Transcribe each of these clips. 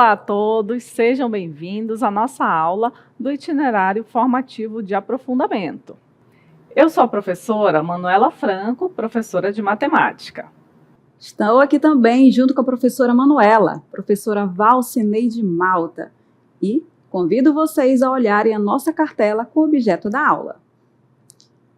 Olá a todos, sejam bem-vindos à nossa aula do itinerário formativo de aprofundamento. Eu sou a professora Manuela Franco, professora de matemática. Estou aqui também junto com a professora Manuela, professora Valcineide Malta, e convido vocês a olharem a nossa cartela com o objeto da aula.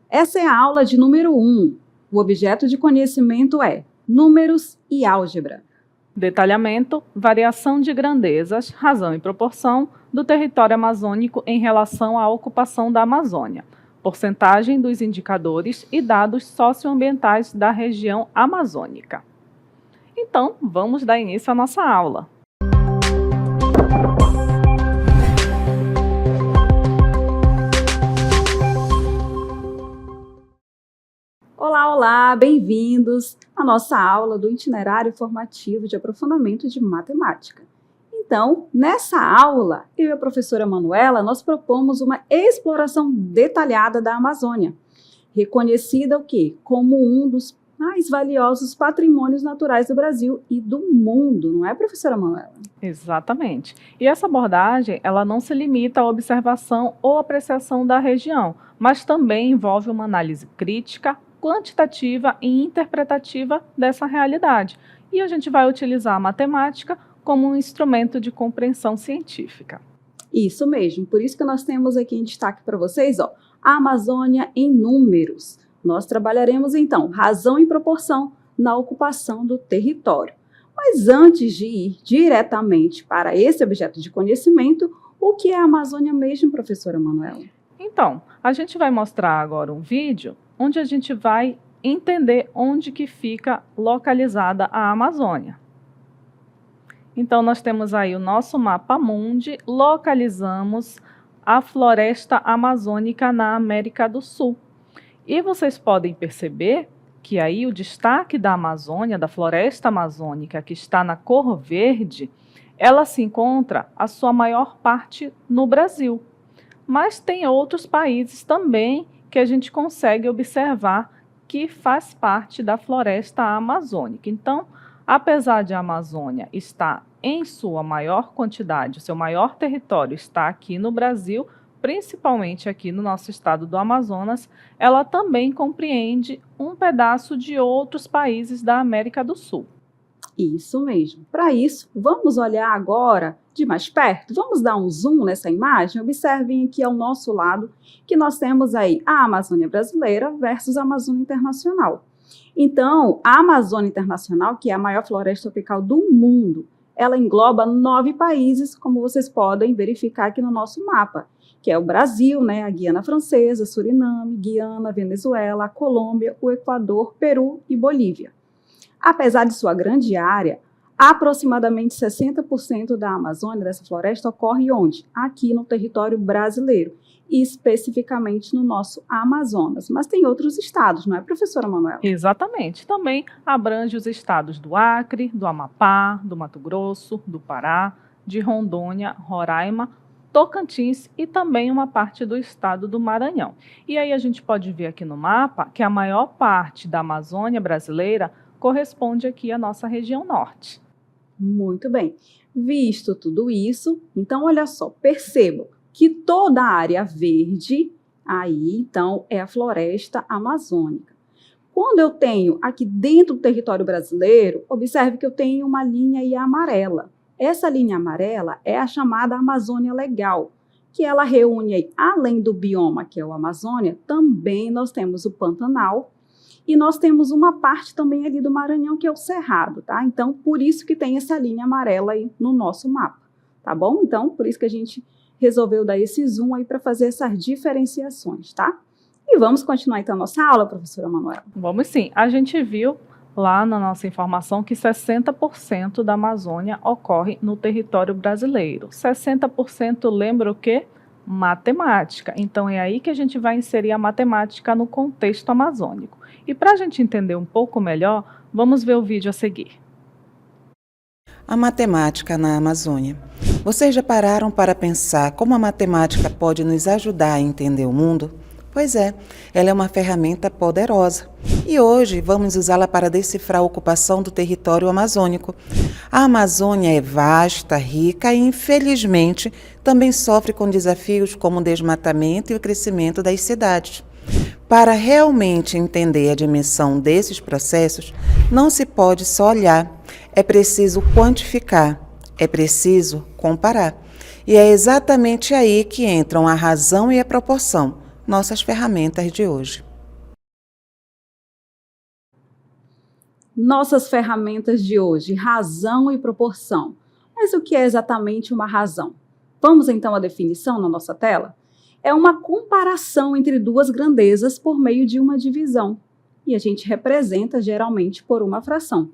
Essa é a aula de número 1. O objeto de conhecimento é números e álgebra. Detalhamento, variação de grandezas, razão e proporção do território amazônico em relação à ocupação da Amazônia, porcentagem dos indicadores e dados socioambientais da região amazônica. Então, vamos dar início à nossa aula. Olá, olá, bem-vindos à nossa aula do itinerário formativo de aprofundamento de matemática. Então, nessa aula, eu e a professora Manuela, nós propomos uma exploração detalhada da Amazônia, reconhecida o quê? Como um dos mais valiosos patrimônios naturais do Brasil e do mundo, não é, professora Manuela? Exatamente. E essa abordagem, ela não se limita à observação ou apreciação da região, mas também envolve uma análise crítica, quantitativa e interpretativa dessa realidade. E a gente vai utilizar a matemática como um instrumento de compreensão científica. Isso mesmo, por isso que nós temos aqui em destaque para vocês, a Amazônia em números. Nós trabalharemos então razão e proporção na ocupação do território. Mas antes de ir diretamente para esse objeto de conhecimento, o que é a Amazônia mesmo, professora Manuela? Então, a gente vai mostrar agora um vídeo onde a gente vai entender onde que fica localizada a Amazônia. Então, nós temos aí o nosso mapa mundi, localizamos a floresta amazônica na América do Sul. E vocês podem perceber que aí o destaque da Amazônia, da floresta amazônica, que está na cor verde, ela se encontra a sua maior parte no Brasil. Mas tem outros países também que a gente consegue observar que faz parte da floresta amazônica. Então, apesar de a Amazônia estar em sua maior quantidade, o seu maior território está aqui no Brasil, principalmente aqui no nosso estado do Amazonas, ela também compreende um pedaço de outros países da América do Sul. Isso mesmo. Para isso, vamos olhar agora de mais perto. Vamos dar um zoom nessa imagem. Observem aqui ao nosso lado que nós temos aí a Amazônia brasileira versus a Amazônia internacional. Então, a Amazônia internacional, que é a maior floresta tropical do mundo, ela engloba 9 países, como vocês podem verificar aqui no nosso mapa, que é o Brasil, né, a Guiana Francesa, Suriname, Guiana, Venezuela, a Colômbia, o Equador, Peru e Bolívia. Apesar de sua grande área, aproximadamente 60% da Amazônia, dessa floresta, ocorre onde? Aqui no território brasileiro, e especificamente no nosso Amazonas. Mas tem outros estados, não é, professora Manuela? Exatamente. Também abrange os estados do Acre, do Amapá, do Mato Grosso, do Pará, de Rondônia, Roraima, Tocantins e também uma parte do estado do Maranhão. E aí a gente pode ver aqui no mapa que a maior parte da Amazônia brasileira corresponde aqui à nossa região norte. Muito bem. Visto tudo isso, então olha só, percebam que toda a área verde aí, então, é a floresta amazônica. Quando eu tenho aqui dentro do território brasileiro, observe que eu tenho uma linha aí amarela. Essa linha amarela é a chamada Amazônia Legal, que ela reúne aí, além do bioma que é o Amazônia, também nós temos o Pantanal, e nós temos uma parte também ali do Maranhão, que é o Cerrado, tá? Então, por isso que tem essa linha amarela aí no nosso mapa, tá bom? Então, por isso que a gente resolveu dar esse zoom aí para fazer essas diferenciações, tá? E vamos continuar então a nossa aula, professora Manuela? Vamos sim. A gente viu lá na nossa informação que 60% da Amazônia ocorre no território brasileiro. 60% lembra o quê? Matemática. Então, é aí que a gente vai inserir a matemática no contexto amazônico. E para a gente entender um pouco melhor, vamos ver o vídeo a seguir. A matemática na Amazônia. Vocês já pararam para pensar como a matemática pode nos ajudar a entender o mundo? Pois é, ela é uma ferramenta poderosa. E hoje vamos usá-la para decifrar a ocupação do território amazônico. A Amazônia é vasta, rica e, infelizmente, também sofre com desafios como o desmatamento e o crescimento das cidades. Para realmente entender a dimensão desses processos, não se pode só olhar, é preciso quantificar, é preciso comparar. E é exatamente aí que entram a razão e a proporção, nossas ferramentas de hoje. Nossas ferramentas de hoje, razão e proporção. Mas o que é exatamente uma razão? Vamos então à definição na nossa tela? É uma comparação entre duas grandezas por meio de uma divisão. E a gente representa geralmente por uma fração.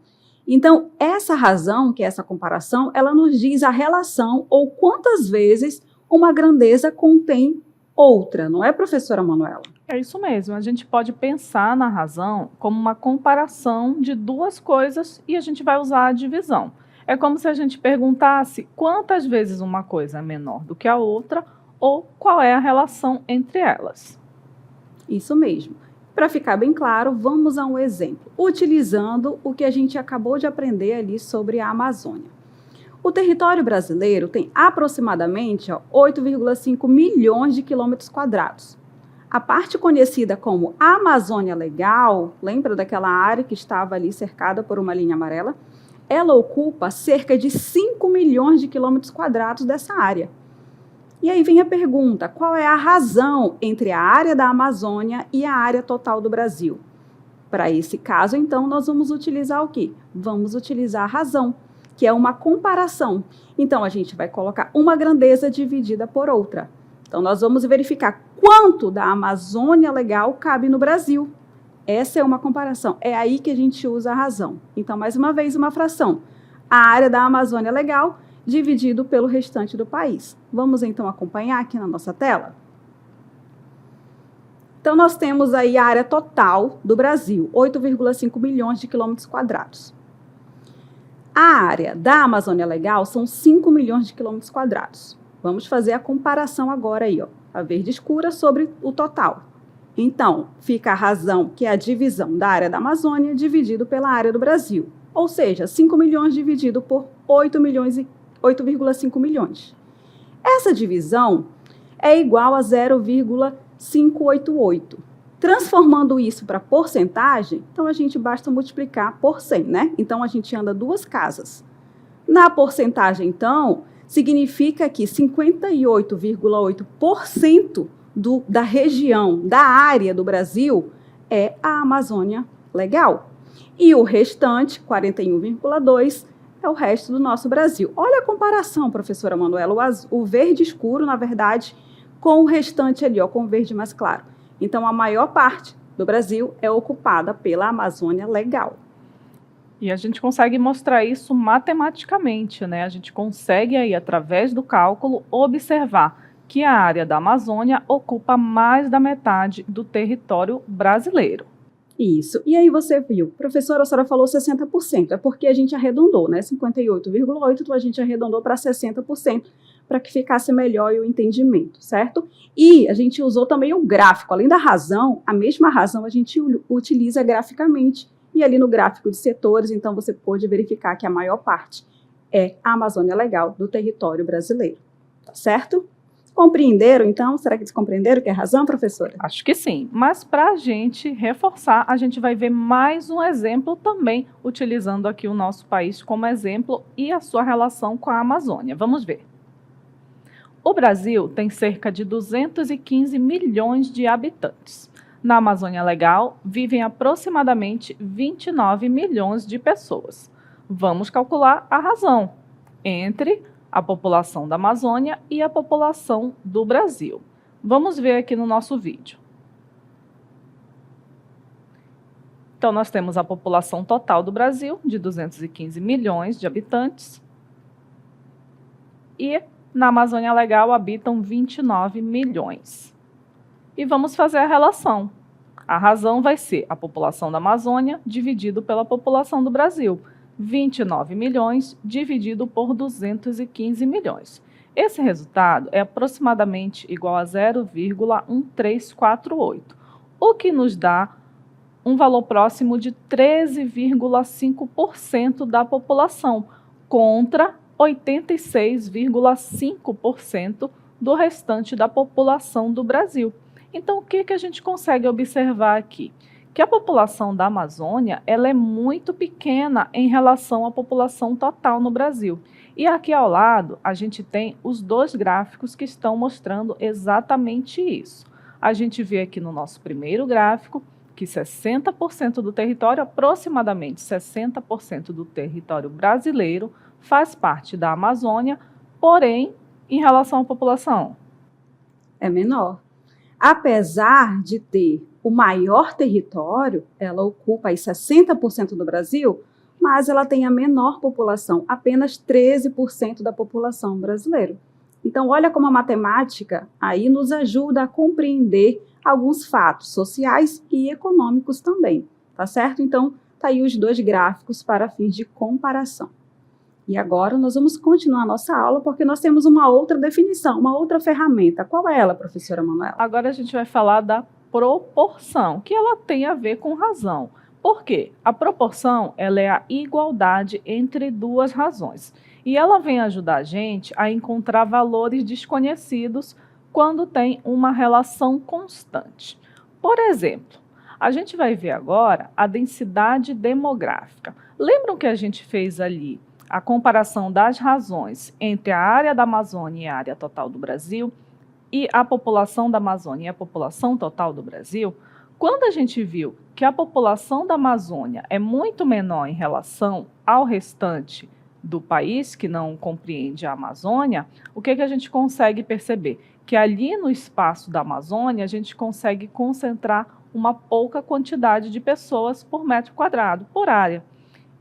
Então, essa razão, que é essa comparação, ela nos diz a relação ou quantas vezes uma grandeza contém outra, não é, professora Manuela? É isso mesmo, a gente pode pensar na razão como uma comparação de duas coisas e a gente vai usar a divisão. É como se a gente perguntasse quantas vezes uma coisa é menor do que a outra ou qual é a relação entre elas. Isso mesmo. Para ficar bem claro, vamos a um exemplo, utilizando o que a gente acabou de aprender ali sobre a Amazônia. O território brasileiro tem aproximadamente 8,5 milhões de quilômetros quadrados. A parte conhecida como Amazônia Legal, lembra daquela área que estava ali cercada por uma linha amarela? Ela ocupa cerca de 5 milhões de quilômetros quadrados dessa área. E aí vem a pergunta, qual é a razão entre a área da Amazônia e a área total do Brasil? Para esse caso, então, nós vamos utilizar o quê? Vamos utilizar a razão, que é uma comparação. Então, a gente vai colocar uma grandeza dividida por outra. Então, nós vamos verificar quanto da Amazônia Legal cabe no Brasil. Essa é uma comparação. É aí que a gente usa a razão. Então, mais uma vez, uma fração. A área da Amazônia Legal dividido pelo restante do país. Vamos, então, acompanhar aqui na nossa tela? Então, nós temos aí a área total do Brasil, 8,5 milhões de quilômetros quadrados. A área da Amazônia Legal são 5 milhões de quilômetros quadrados. Vamos fazer a comparação agora aí, ó, a verde escura sobre o total. Então, fica a razão, que é a divisão da área da Amazônia, dividido pela área do Brasil. Ou seja, 5 milhões dividido por 8,5 milhões. Essa divisão é igual a 0,588. Transformando isso para porcentagem, então a gente basta multiplicar por 100, né? Então a gente anda duas casas. Na porcentagem, então, significa que 58,8% da região, da área do Brasil, é a Amazônia Legal. E o restante, 41,2%, é o resto do nosso Brasil. Olha a comparação, professora Manuela, o verde escuro, na verdade, com o restante ali, ó, com o verde mais claro. Então, a maior parte do Brasil é ocupada pela Amazônia Legal. E a gente consegue mostrar isso matematicamente, né? A gente consegue aí, através do cálculo, observar que a área da Amazônia ocupa mais da metade do território brasileiro. Isso. E aí você viu, professora, a senhora falou 60%, é porque a gente arredondou, né? 58,8%, então a gente arredondou para 60%, para que ficasse melhor o entendimento, certo? E a gente usou também o gráfico, além da razão, a mesma razão a gente utiliza graficamente. E ali no gráfico de setores, então você pode verificar que a maior parte é a Amazônia Legal do território brasileiro, tá certo? Compreenderam, então? Será que eles compreenderam que é razão, professora? Acho que sim, mas para a gente reforçar, a gente vai ver mais um exemplo também, utilizando aqui o nosso país como exemplo e a sua relação com a Amazônia. Vamos ver. O Brasil tem cerca de 215 milhões de habitantes. Na Amazônia Legal, vivem aproximadamente 29 milhões de pessoas. Vamos calcular a razão entre a população da Amazônia e a população do Brasil. Vamos ver aqui no nosso vídeo. Então, nós temos a população total do Brasil, de 215 milhões de habitantes. E na Amazônia Legal habitam 29 milhões. E vamos fazer a relação. A razão vai ser a população da Amazônia dividido pela população do Brasil. 29 milhões dividido por 215 milhões. Esse resultado é aproximadamente igual a 0,1348, o que nos dá um valor próximo de 13,5% da população, contra 86,5% do restante da população do Brasil. Então, o que a gente consegue observar aqui? Que a população da Amazônia ela é muito pequena em relação à população total no Brasil. E aqui ao lado, a gente tem os dois gráficos que estão mostrando exatamente isso. A gente vê aqui no nosso primeiro gráfico que 60% do território, aproximadamente 60% do território brasileiro, faz parte da Amazônia, porém, em relação à população, é menor. Apesar de ter o maior território, ela ocupa aí 60% do Brasil, mas ela tem a menor população, apenas 13% da população brasileira. Então, olha como a matemática aí nos ajuda a compreender alguns fatos sociais e econômicos também, tá certo? Então, tá aí os dois gráficos para fins de comparação. E agora nós vamos continuar a nossa aula porque nós temos uma outra definição, uma outra ferramenta. Qual é ela, professora Manuela? Agora a gente vai falar da proporção, que ela tem a ver com razão. Por quê? A proporção ela é a igualdade entre duas razões. E ela vem ajudar a gente a encontrar valores desconhecidos quando tem uma relação constante. Por exemplo, a gente vai ver agora a densidade demográfica. Lembram que a gente fez ali a comparação das razões entre a área da Amazônia e a área total do Brasil e a população da Amazônia e a população total do Brasil? Quando a gente viu que a população da Amazônia é muito menor em relação ao restante do país, que não compreende a Amazônia, o que a gente consegue perceber? Que ali no espaço da Amazônia a gente consegue concentrar uma pouca quantidade de pessoas por metro quadrado, por área.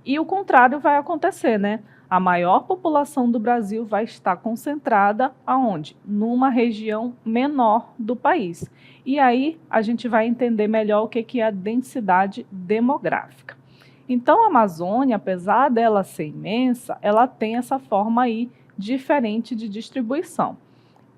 E o contrário vai acontecer, né? A maior população do Brasil vai estar concentrada aonde? Numa região menor do país. E aí a gente vai entender melhor o que é a densidade demográfica. Então a Amazônia, apesar dela ser imensa, ela tem essa forma aí diferente de distribuição.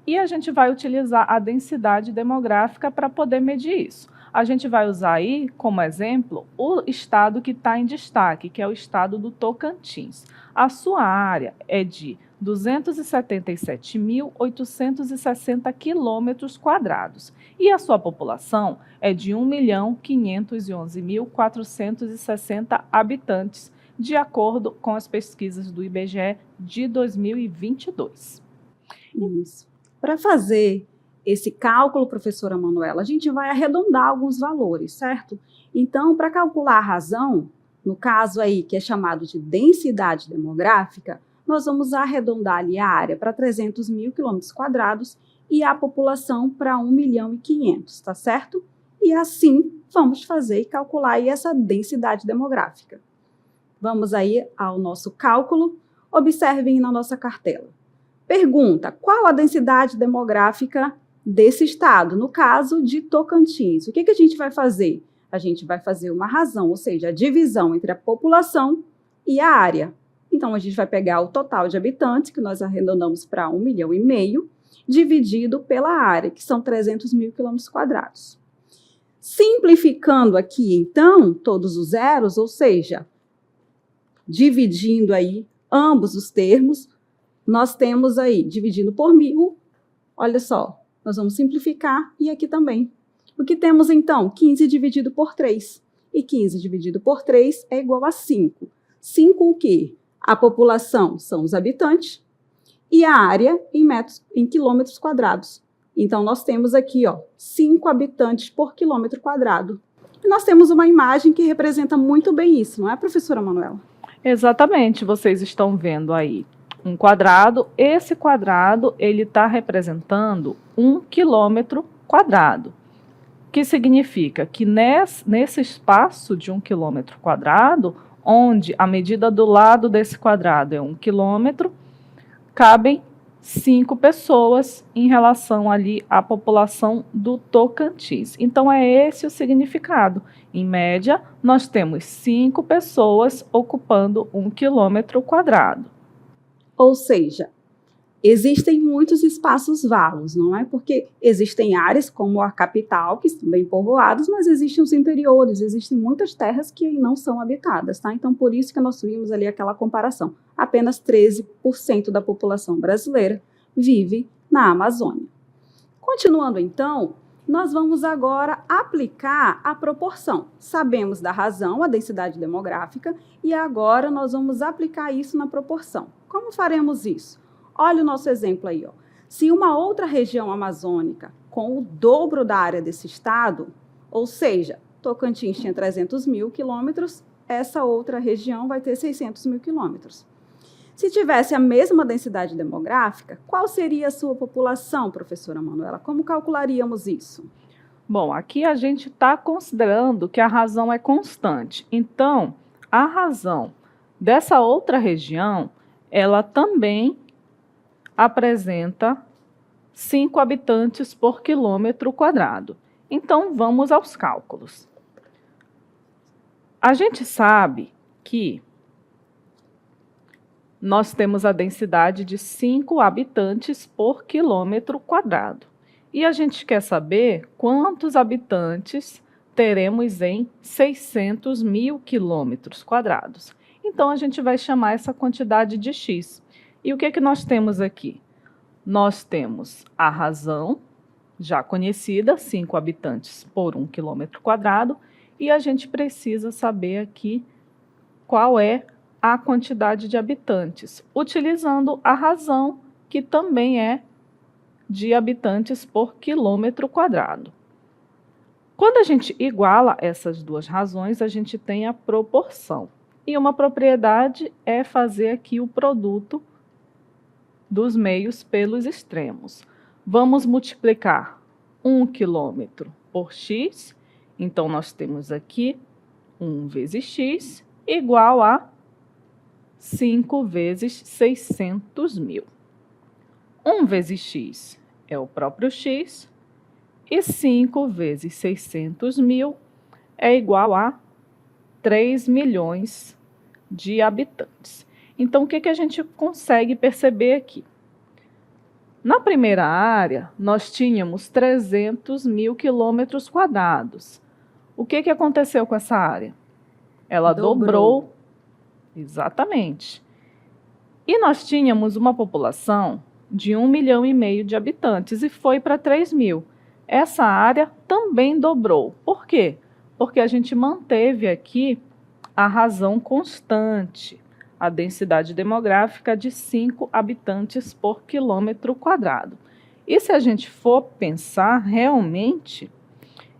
E a gente vai utilizar a densidade demográfica para poder medir isso. A gente vai usar aí, como exemplo, o estado que está em destaque, que é o estado do Tocantins. A sua área é de 277.860 quilômetros quadrados e a sua população é de 1.511.460 habitantes, de acordo com as pesquisas do IBGE de 2022. Isso. Para fazer esse cálculo, professora Manuela, a gente vai arredondar alguns valores, certo? Então, para calcular a razão, no caso aí que é chamado de densidade demográfica, nós vamos arredondar ali a área para 300 mil quilômetros quadrados e a população para 1.500.000, tá certo? E assim vamos fazer e calcular aí essa densidade demográfica. Vamos aí ao nosso cálculo. Observem na nossa cartela. Pergunta: qual a densidade demográfica desse estado, no caso de Tocantins? O que a gente vai fazer? A gente vai fazer uma razão, ou seja, a divisão entre a população e a área. Então, a gente vai pegar o total de habitantes, que nós arredondamos para 1,5 milhão, dividido pela área, que são 300 mil quilômetros quadrados. Simplificando aqui, então, todos os zeros, ou seja, dividindo aí ambos os termos, nós temos aí, dividindo por 1.000, olha só, nós vamos simplificar e aqui também. O que temos então? 15 dividido por 3. E 15 dividido por 3 é igual a 5. 5 o quê? A população são os habitantes e a área em quilômetros quadrados. Então, nós temos aqui, ó, 5 habitantes por quilômetro quadrado. E nós temos uma imagem que representa muito bem isso, não é, professora Manuela? Exatamente, vocês estão vendo aí um quadrado. Esse quadrado, ele está representando 1 quilômetro quadrado. Que significa que nesse espaço de 1 quilômetro quadrado, onde a medida do lado desse quadrado é 1 quilômetro, cabem 5 pessoas em relação ali à população do Tocantins. Então, é esse o significado. Em média, nós temos 5 pessoas ocupando 1 quilômetro quadrado. Ou seja, Existem muitos espaços vagos, não é? Porque existem áreas como a capital, que estão bem povoadas, mas existem os interiores, existem muitas terras que não são habitadas, tá? Então, por isso que nós vimos ali aquela comparação. Apenas 13% da população brasileira vive na Amazônia. Continuando, então, nós vamos agora aplicar a proporção. Sabemos da razão, a densidade demográfica, e agora nós vamos aplicar isso na proporção. Como faremos isso? Olha o nosso exemplo aí, ó. Se uma outra região amazônica com o dobro da área desse estado, ou seja, Tocantins tinha 300 mil quilômetros, essa outra região vai ter 600 mil quilômetros. Se tivesse a mesma densidade demográfica, qual seria a sua população, professora Manuela? Como calcularíamos isso? Bom, aqui a gente está considerando que a razão é constante. Então, a razão dessa outra região, ela também apresenta 5 habitantes por quilômetro quadrado. Então, vamos aos cálculos. A gente sabe que nós temos a densidade de 5 habitantes por quilômetro quadrado. E a gente quer saber quantos habitantes teremos em 600 mil quilômetros quadrados. Então, a gente vai chamar essa quantidade de x. E o que é que nós temos aqui? Nós temos a razão, já conhecida, 5 habitantes por 1 quilômetro quadrado, e a gente precisa saber aqui qual é a quantidade de habitantes, utilizando a razão, que também é de habitantes por quilômetro quadrado. Quando a gente iguala essas duas razões, a gente tem a proporção. E uma propriedade é fazer aqui o produto dos meios pelos extremos. Vamos multiplicar 1 quilômetro por x, então nós temos aqui 1 vezes x igual a 5 vezes 600 mil. 1 vezes x é o próprio x, e 5 vezes 600 mil é igual a 3 milhões de habitantes. Então, o que a gente consegue perceber aqui? Na primeira área, nós tínhamos 300 mil quilômetros quadrados. O que aconteceu com essa área? Ela dobrou. Exatamente. E nós tínhamos uma população de 1,5 milhão de habitantes e foi para 3 mil. Essa área também dobrou. Por quê? Porque a gente manteve aqui a razão constante, a densidade demográfica de 5 habitantes por quilômetro quadrado. E se a gente for pensar realmente,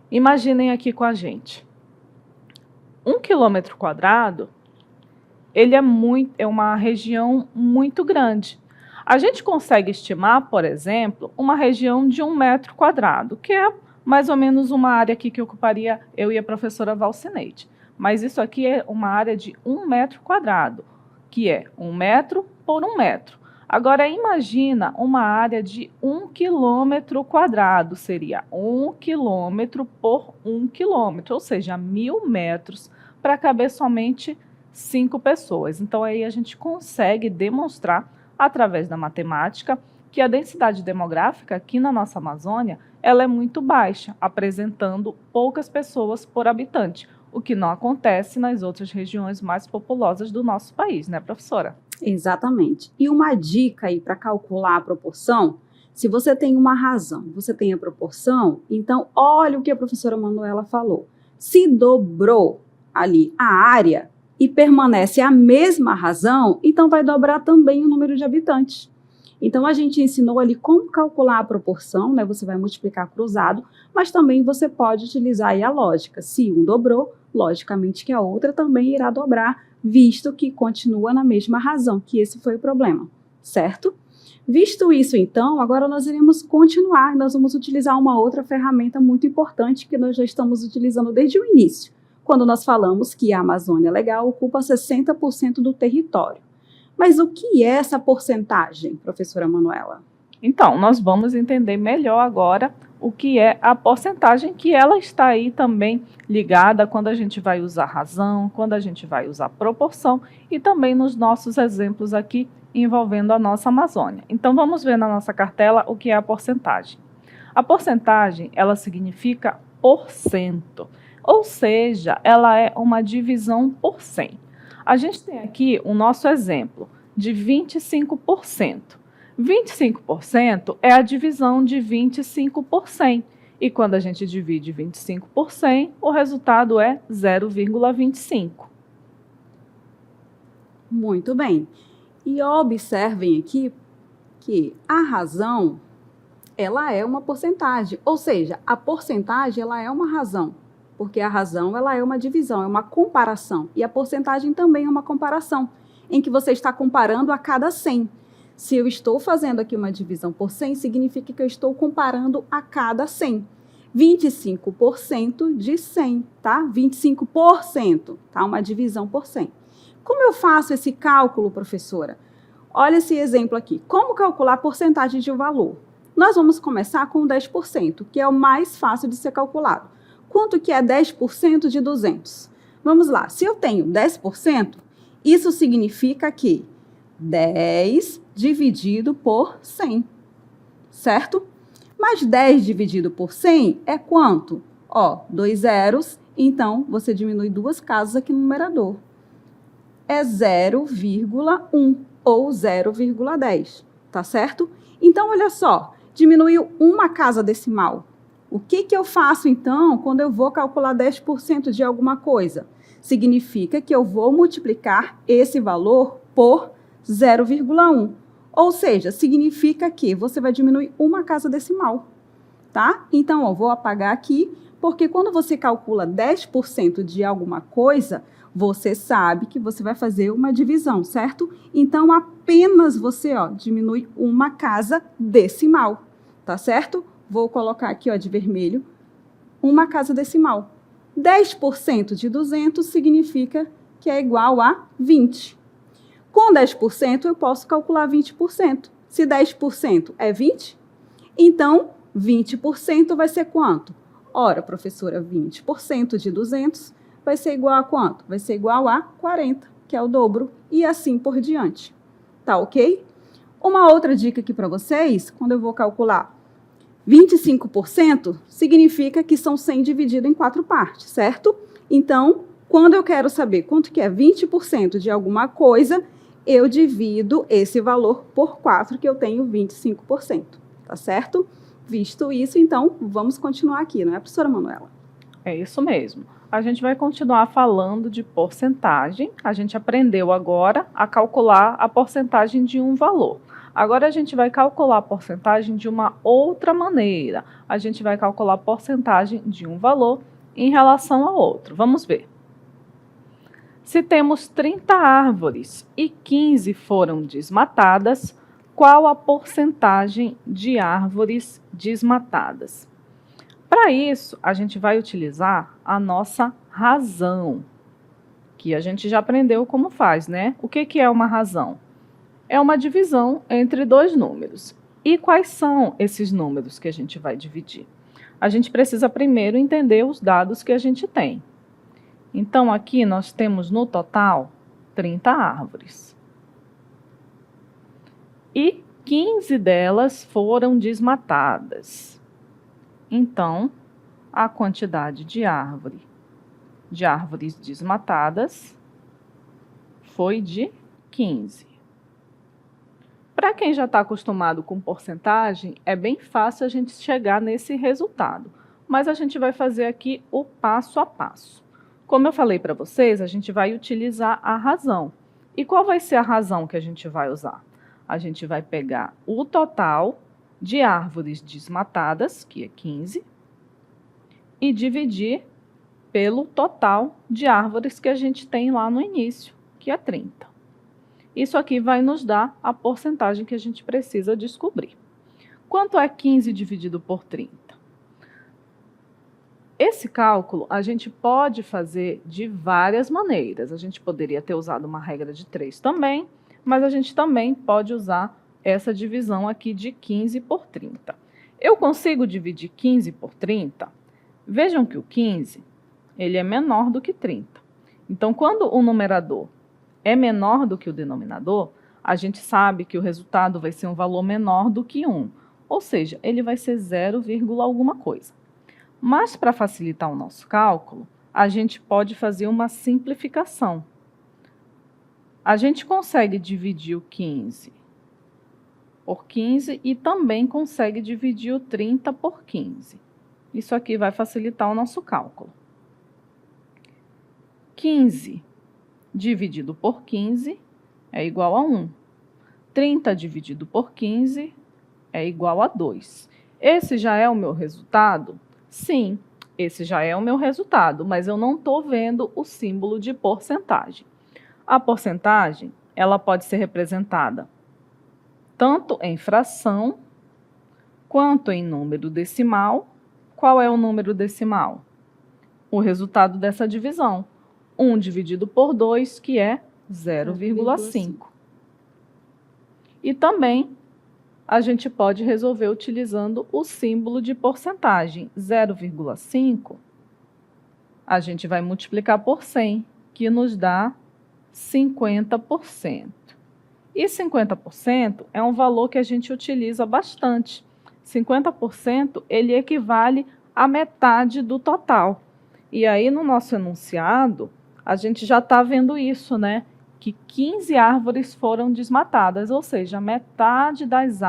imaginem aqui com a gente. 1 quilômetro quadrado, ele é uma região muito grande. A gente consegue estimar, por exemplo, uma região de 1 metro quadrado, que é mais ou menos uma área aqui que ocuparia eu e a professora Valcineide. Mas isso aqui é uma área de 1 metro quadrado, que é 1 metro por 1 metro. Agora, imagina uma área de 1 quilômetro quadrado, seria 1 quilômetro por 1 quilômetro, ou seja, 1.000 metros para caber somente 5 pessoas. Então, aí a gente consegue demonstrar, através da matemática, que a densidade demográfica aqui na nossa Amazônia, ela é muito baixa, apresentando poucas pessoas por habitante, o que não acontece nas outras regiões mais populosas do nosso país, né, professora? Exatamente. E uma dica aí para calcular a proporção, se você tem uma razão, você tem a proporção, então olha o que a professora Manuela falou. Se dobrou ali a área e permanece a mesma razão, então vai dobrar também o número de habitantes. Então, a gente ensinou ali como calcular a proporção, né? Você vai multiplicar cruzado, mas também você pode utilizar aí a lógica. Se um dobrou, logicamente que a outra também irá dobrar, visto que continua na mesma razão, que esse foi o problema, certo? Visto isso, então, agora nós iremos continuar, nós vamos utilizar uma outra ferramenta muito importante que nós já estamos utilizando desde o início, quando nós falamos que a Amazônia Legal ocupa 60% do território. Mas o que é essa porcentagem, professora Manuela? Então, nós vamos entender melhor agora o que é a porcentagem, que ela está aí também ligada quando a gente vai usar razão, quando a gente vai usar proporção e também nos nossos exemplos aqui envolvendo a nossa Amazônia. Então vamos ver na nossa cartela o que é a porcentagem. A porcentagem, ela significa porcento, ou seja, ela é uma divisão por 100. A gente tem aqui o nosso exemplo de 25%. 25% é a divisão de 25 por 100. E quando a gente divide 25 por 100, o resultado é 0,25. Muito bem. E observem aqui que a razão, ela é uma porcentagem. Ou seja, a porcentagem, ela é uma razão. Porque a razão, ela é uma divisão, é uma comparação. E a porcentagem também é uma comparação, em que você está comparando a cada 100. Se eu estou fazendo aqui uma divisão por 100, significa que eu estou comparando a cada 100. 25% de 100, tá? 25%, tá? Uma divisão por 100. Como eu faço esse cálculo, professora? Olha esse exemplo aqui. Como calcular a porcentagem de um valor? Nós vamos começar com 10%, que é o mais fácil de ser calculado. Quanto que é 10% de 200? Vamos lá. Se eu tenho 10%, isso significa que 10 dividido por 100, certo? Mas 10 dividido por 100 é quanto? Ó, 2 zeros, então você diminui 2 casas aqui no numerador. É 0,1 ou 0,10, tá certo? Então, olha só, diminuiu uma casa decimal. O que eu faço, então, quando eu vou calcular 10% de alguma coisa? Significa que eu vou multiplicar esse valor por 0,1. Ou seja, significa que você vai diminuir uma casa decimal, tá? Então, eu vou apagar aqui, porque quando você calcula 10% de alguma coisa, você sabe que você vai fazer uma divisão, certo? Então, apenas você, ó, diminui uma casa decimal, tá certo? Vou colocar aqui, ó, de vermelho, uma casa decimal. 10% de 200 significa que é igual a 20. Com 10%, eu posso calcular 20%. Se 10% é 20, então 20% vai ser quanto? Ora, professora, 20% de 200 vai ser igual a quanto? Vai ser igual a 40, que é o dobro, e assim por diante. Tá ok? Uma outra dica aqui para vocês, quando eu vou calcular 25%, significa que são 100 dividido em 4 partes, certo? Então, quando eu quero saber quanto que é 20% de alguma coisa, eu divido esse valor por 4, que eu tenho 25%, tá certo? Visto isso, então, vamos continuar aqui, não é, professora Manuela? É isso mesmo. A gente vai continuar falando de porcentagem. A gente aprendeu agora a calcular a porcentagem de um valor. Agora a gente vai calcular a porcentagem de uma outra maneira. A gente vai calcular a porcentagem de um valor em relação a outro. Vamos ver. Se temos 30 árvores e 15 foram desmatadas, qual a porcentagem de árvores desmatadas? Para isso, a gente vai utilizar a nossa razão, que a gente já aprendeu como faz, né? O que é uma razão? É uma divisão entre dois números. E quais são esses números que a gente vai dividir? A gente precisa primeiro entender os dados que a gente tem. Então, aqui nós temos no total 30 árvores. E 15 delas foram desmatadas. Então, a quantidade de árvores desmatadas foi de 15. Para quem já está acostumado com porcentagem, é bem fácil a gente chegar nesse resultado. Mas a gente vai fazer aqui o passo a passo. Como eu falei para vocês, a gente vai utilizar a razão. E qual vai ser a razão que a gente vai usar? A gente vai pegar o total de árvores desmatadas, que é 15, e dividir pelo total de árvores que a gente tem lá no início, que é 30. Isso aqui vai nos dar a porcentagem que a gente precisa descobrir. Quanto é 15 dividido por 30? Esse cálculo a gente pode fazer de várias maneiras. A gente poderia ter usado uma regra de 3 também, mas a gente também pode usar essa divisão aqui de 15 por 30. Eu consigo dividir 15 por 30? Vejam que o 15 ele é menor do que 30. Então, quando o numerador é menor do que o denominador, a gente sabe que o resultado vai ser um valor menor do que 1. Ou seja, ele vai ser 0, alguma coisa. Mas, para facilitar o nosso cálculo, a gente pode fazer uma simplificação. A gente consegue dividir o 15 por 15 e também consegue dividir o 30 por 15. Isso aqui vai facilitar o nosso cálculo. 15 dividido por 15 é igual a 1. 30 dividido por 15 é igual a 2. Esse já é o meu resultado? Sim, esse já é o meu resultado, mas eu não estou vendo o símbolo de porcentagem. A porcentagem, ela pode ser representada tanto em fração, quanto em número decimal. Qual é o número decimal? O resultado dessa divisão. 1 dividido por 2, que é 0,5. E também a gente pode resolver utilizando o símbolo de porcentagem. 0,5, a gente vai multiplicar por 100, que nos dá 50%. E 50% é um valor que a gente utiliza bastante. 50% ele equivale à metade do total. E aí, no nosso enunciado, a gente já está vendo isso, né? Que 15 árvores foram desmatadas, ou seja, metade das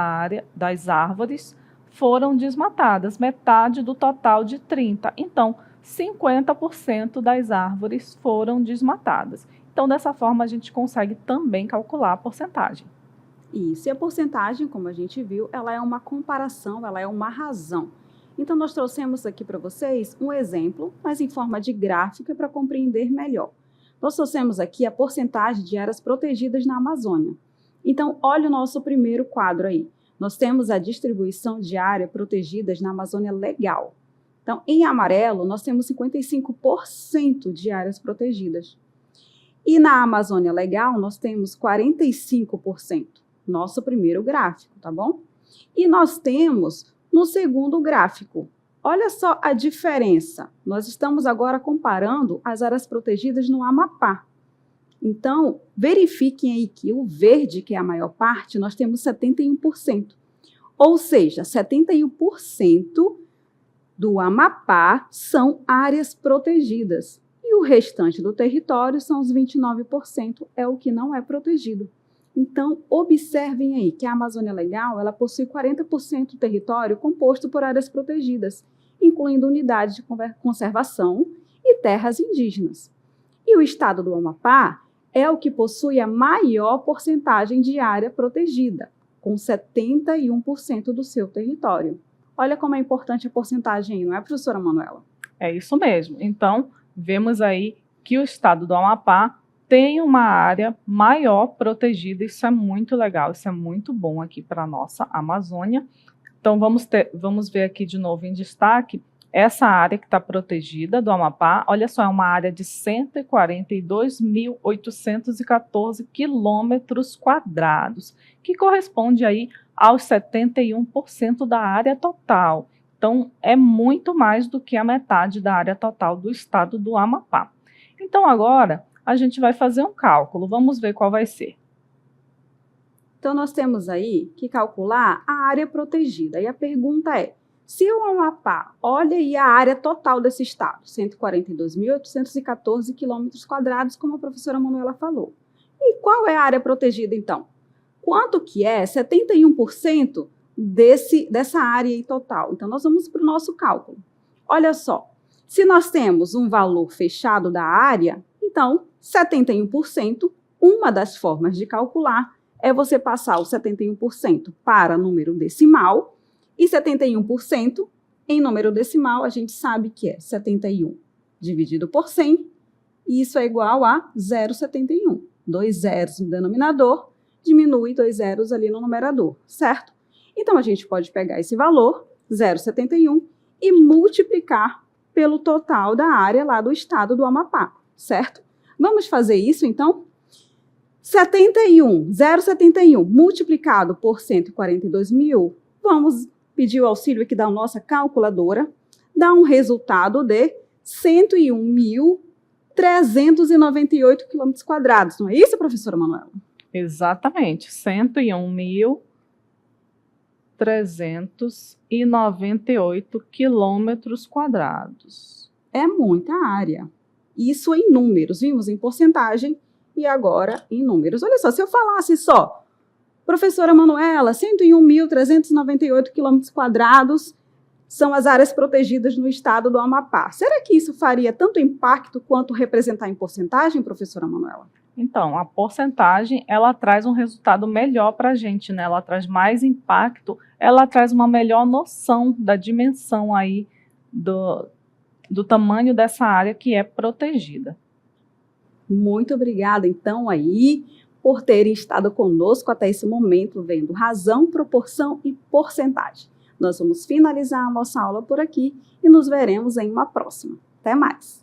árvores foram desmatadas, metade do total de 30. Então, 50% das árvores foram desmatadas. Então, dessa forma, a gente consegue também calcular a porcentagem. Isso, e a porcentagem, como a gente viu, ela é uma comparação, ela é uma razão. Então, nós trouxemos aqui para vocês um exemplo, mas em forma de gráfica para compreender melhor. Nós trouxemos aqui a porcentagem de áreas protegidas na Amazônia. Então, olha o nosso primeiro quadro aí. Nós temos a distribuição de áreas protegidas na Amazônia legal. Então, em amarelo, nós temos 55% de áreas protegidas. E na Amazônia legal, nós temos 45%. Nosso primeiro gráfico, tá bom? E nós temos no segundo gráfico. Olha só a diferença. Nós estamos agora comparando as áreas protegidas no Amapá. Então, verifiquem aí que o verde, que é a maior parte, nós temos 71%. Ou seja, 71% do Amapá são áreas protegidas. E o restante do território são os 29%, é o que não é protegido. Então, observem aí que a Amazônia Legal, ela possui 40% do território composto por áreas protegidas, incluindo unidades de conservação e terras indígenas. E o estado do Amapá é o que possui a maior porcentagem de área protegida, com 71% do seu território. Olha como é importante a porcentagem aí, não é, professora Manuela? É isso mesmo. Então, vemos aí que o estado do Amapá tem uma área maior protegida. Isso é muito legal, isso é muito bom aqui para a nossa Amazônia. Então, vamos ver aqui de novo em destaque essa área que está protegida do Amapá. Olha só, é uma área de 142.814 quilômetros quadrados, que corresponde aí aos 71% da área total. Então, é muito mais do que a metade da área total do estado do Amapá. Então, agora, a gente vai fazer um cálculo. Vamos ver qual vai ser. Então, nós temos aí que calcular a área protegida. E a pergunta é, se o Amapá, olha aí a área total desse estado, 142.814 quilômetros quadrados, como a professora Manuela falou. E qual é a área protegida, então? Quanto que é 71% dessa área aí total? Então, nós vamos para o nosso cálculo. Olha só, se nós temos um valor fechado da área, então, 71%, uma das formas de calcular é você passar o 71% para número decimal, e 71% em número decimal, a gente sabe que é 71 dividido por 100, e isso é igual a 0,71. 2 zeros no denominador, diminui 2 zeros ali no numerador, certo? Então, a gente pode pegar esse valor, 0,71, e multiplicar pelo total da área lá do estado do Amapá, certo? Vamos fazer isso, então? 0,71 multiplicado por 142.000, vamos pedir o auxílio aqui da nossa calculadora, dá um resultado de 101.398 quilômetros quadrados. Não é isso, professora Manuela? Exatamente, 101.398 quilômetros quadrados. É muita área. Isso em números, vimos em porcentagem e agora em números. Olha só, se eu falasse só, professora Manuela, 101.398 quilômetros quadrados são as áreas protegidas no estado do Amapá. Será que isso faria tanto impacto quanto representar em porcentagem, professora Manuela? Então, a porcentagem, ela traz um resultado melhor para a gente, né? Ela traz mais impacto, ela traz uma melhor noção da dimensão aí do tamanho dessa área que é protegida. Muito obrigada, então, aí, por terem estado conosco até esse momento, vendo razão, proporção e porcentagem. Nós vamos finalizar a nossa aula por aqui e nos veremos em uma próxima. Até mais!